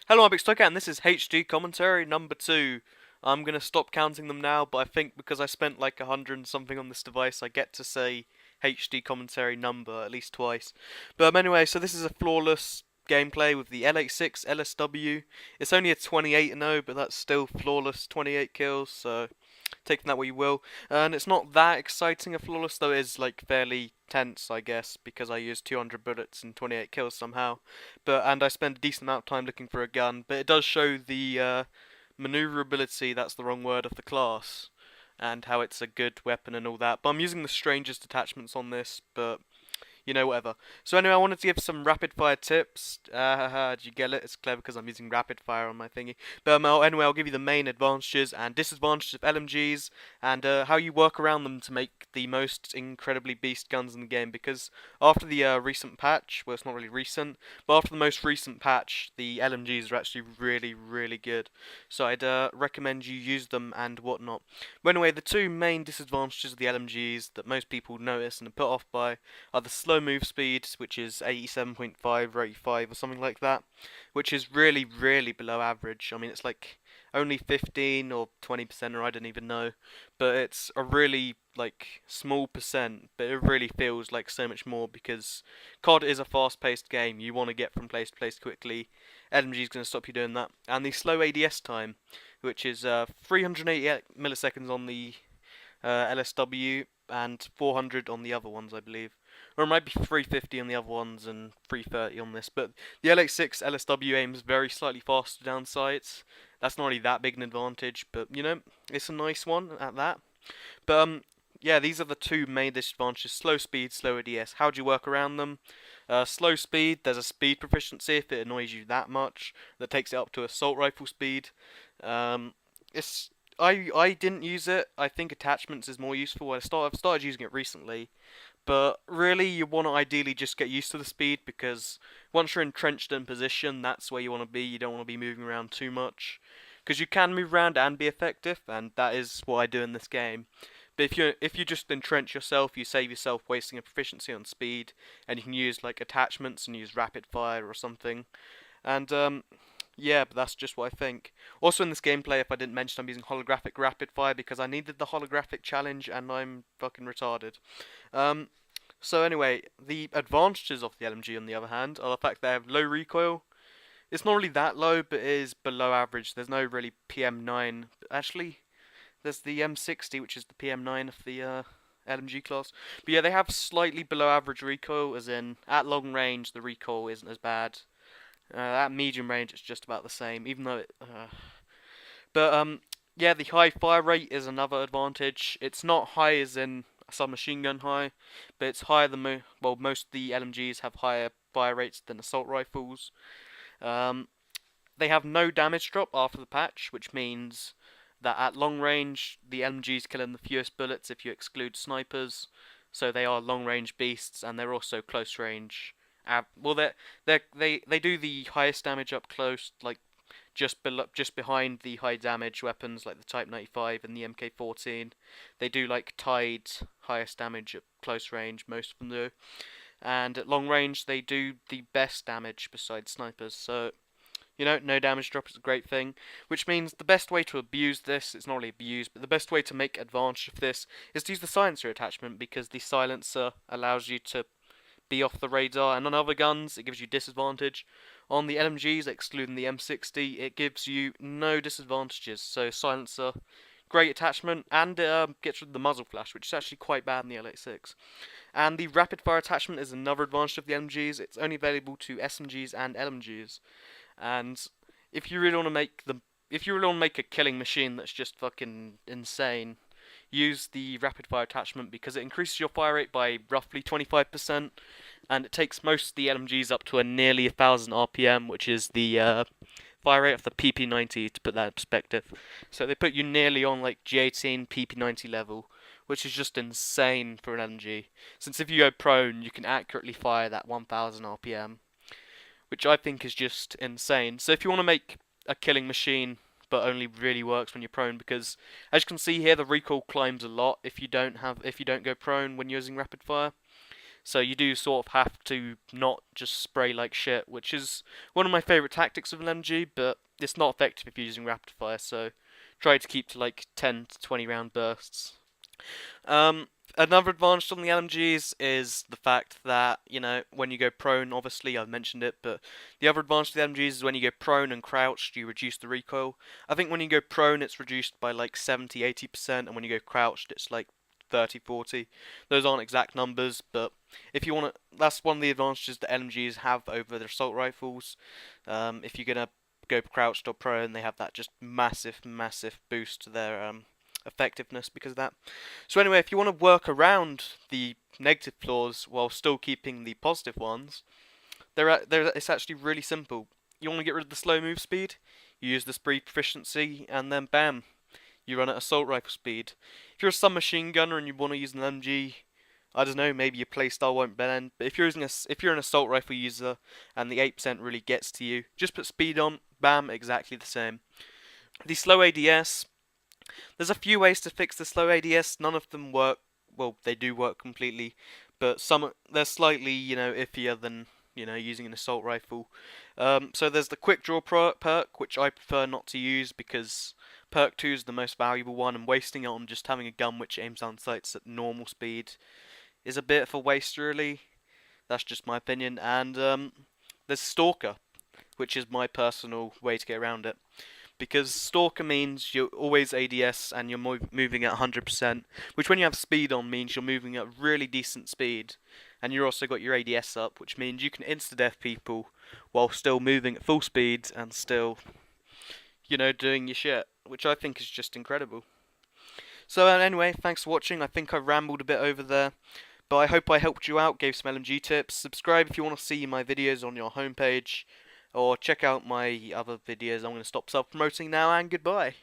Hello, I'm Stalker, and this is HD commentary number 2. I'm gonna stop counting them now, but I think because I spent like 100 and something on this device, I get to say HD commentary number at least twice. But anyway, so this is a flawless gameplay with the L86 LSW. It's only a 28-0, but that's still flawless 28 kills, so take from that what you will. And it's not that exciting a flawless, though it is like fairly tense, I guess, because I used 200 bullets and 28 kills somehow. And I spend a decent amount of time looking for a gun, but it does show the maneuverability, that's the wrong word, of the class, and how it's a good weapon and all that. But I'm using the strangest attachments on this, but whatever. So anyway, I wanted to give some rapid fire tips. Did you get it? It's clever because I'm using rapid fire on my thingy. But anyway, I'll give you the main advantages and disadvantages of LMGs and how you work around them to make the most incredibly beast guns in the game. Because after the recent patch, well, it's not really recent, but after the most recent patch, the LMGs are actually really, really good. So I'd recommend you use them and whatnot. But anyway, the two main disadvantages of the LMGs that most people notice and are put off by are the slow move speed, which is 87.5 or 85 or something like that, which is really, really below average. I mean, it's like only 15 or 20%, or I don't even know, but it's a really like small percent, but it really feels like so much more because COD is a fast-paced game. You want to get from place to place quickly. LMG is going to stop you doing that, and the slow ADS time, which is 388 milliseconds on the LSW and 400 on the other ones, I believe. Or it might be 350 on the other ones and 330 on this. But the L86 LSW aims very slightly faster down sights. That's not really that big an advantage, but it's a nice one at that. But yeah, these are the two main disadvantages: slow speed, slow ADS. How do you work around them? Slow speed, there's a speed proficiency if it annoys you that much. That takes it up to assault rifle speed. It's I didn't use it. I think attachments is more useful. I've started using it recently, but really you want to ideally just get used to the speed because once you're entrenched in position, that's where you want to be. You don't want to be moving around too much because you can move around and be effective, and that is what I do in this game. But if you just entrench yourself, you save yourself wasting a proficiency on speed, and you can use like attachments and use rapid fire or something. And yeah, but that's just what I think. Also in this gameplay, if I didn't mention, I'm using holographic rapid fire because I needed the holographic challenge and I'm fucking retarded. Um, so anyway, the advantages of the LMG on the other hand are the fact they have low recoil. It's not really that low, but it is below average. There's no really PM9. Actually, there's the M60, which is the PM9 of the LMG class. But yeah, they have slightly below average recoil, as in at long range the recoil isn't as bad. At medium range, it's just about the same, even though But yeah, the high fire rate is another advantage. It's not high as in submachine gun high, but it's higher than most of the LMGs have higher fire rates than assault rifles. Um, they have no damage drop after the patch, which means that at long range, the LMGs kill in the fewest bullets if you exclude snipers. So they are long range beasts, and they're also close range. Well, they do the highest damage up close, like just behind the high damage weapons like the Type 95 and the MK14. They do like tied highest damage at close range. Most of them do, and at long range they do the best damage besides snipers. So no damage drop is a great thing, which means the best way to abuse this, it's not really abuse, but the best way to make advantage of this is to use the silencer attachment because the silencer allows you to be off the radar, and on other guns it gives you disadvantage. On the LMGs, excluding the M60, it gives you no disadvantages. So silencer, great attachment, and it gets rid of the muzzle flash, which is actually quite bad in the L86. And the rapid fire attachment is another advantage of the LMGs. It's only available to SMGs and LMGs. And if you really want to make a killing machine that's just fucking insane, use the rapid fire attachment because it increases your fire rate by roughly 25%, and it takes most of the LMGs up to a nearly 1,000 RPM, which is the fire rate of the PP90, to put that in perspective. So they put you nearly on like G18 PP90 level, which is just insane for an LMG. Since if you go prone, you can accurately fire that 1,000 RPM, which I think is just insane. So if you want to make a killing machine, but only really works when you're prone, because as you can see here, the recoil climbs a lot if you don't go prone when using rapid fire. So you do sort of have to not just spray like shit, which is one of my favourite tactics of an LMG, but it's not effective if you're using rapid fire, so try to keep to like 10 to 20 round bursts. Another advantage on the LMGs is the fact that, when you go prone, obviously I've mentioned it, but the other advantage of the LMGs is when you go prone and crouched, you reduce the recoil. I think when you go prone, it's reduced by like 70-80%, and when you go crouched, it's like 30-40. Those aren't exact numbers, but if you want to, that's one of the advantages that LMGs have over their assault rifles. If you're gonna go crouched or prone, they have that just massive boost to their effectiveness because of that. So anyway, if you want to work around the negative flaws while still keeping the positive ones, it's actually really simple. You want to get rid of the slow move speed, you use the speed proficiency, and then bam, you run at assault rifle speed. If you're a submachine gunner and you want to use an LMG, I don't know, maybe your playstyle won't bend. But if you're an assault rifle user and the 8% really gets to you, just put speed on, bam, exactly the same. The slow ADS, there's a few ways to fix the slow ADS. None of them work. Well, they do work completely, but they're slightly, iffier than, using an assault rifle. So there's the quick draw perk, which I prefer not to use because perk 2 is the most valuable one, and wasting it on just having a gun which aims down sights at normal speed is a bit of a waste, really. That's just my opinion. And there's Stalker, which is my personal way to get around it. Because Stalker means you're always ADS and you're moving at 100%, which when you have speed on means you're moving at really decent speed, and you've also got your ADS up, which means you can insta-death people while still moving at full speed and still, doing your shit, which I think is just incredible. So anyway, thanks for watching. I think I rambled a bit over there, but I hope I helped you out, gave some LMG tips. Subscribe if you want to see my videos on your homepage, or check out my other videos. I'm going to stop self-promoting now, and goodbye.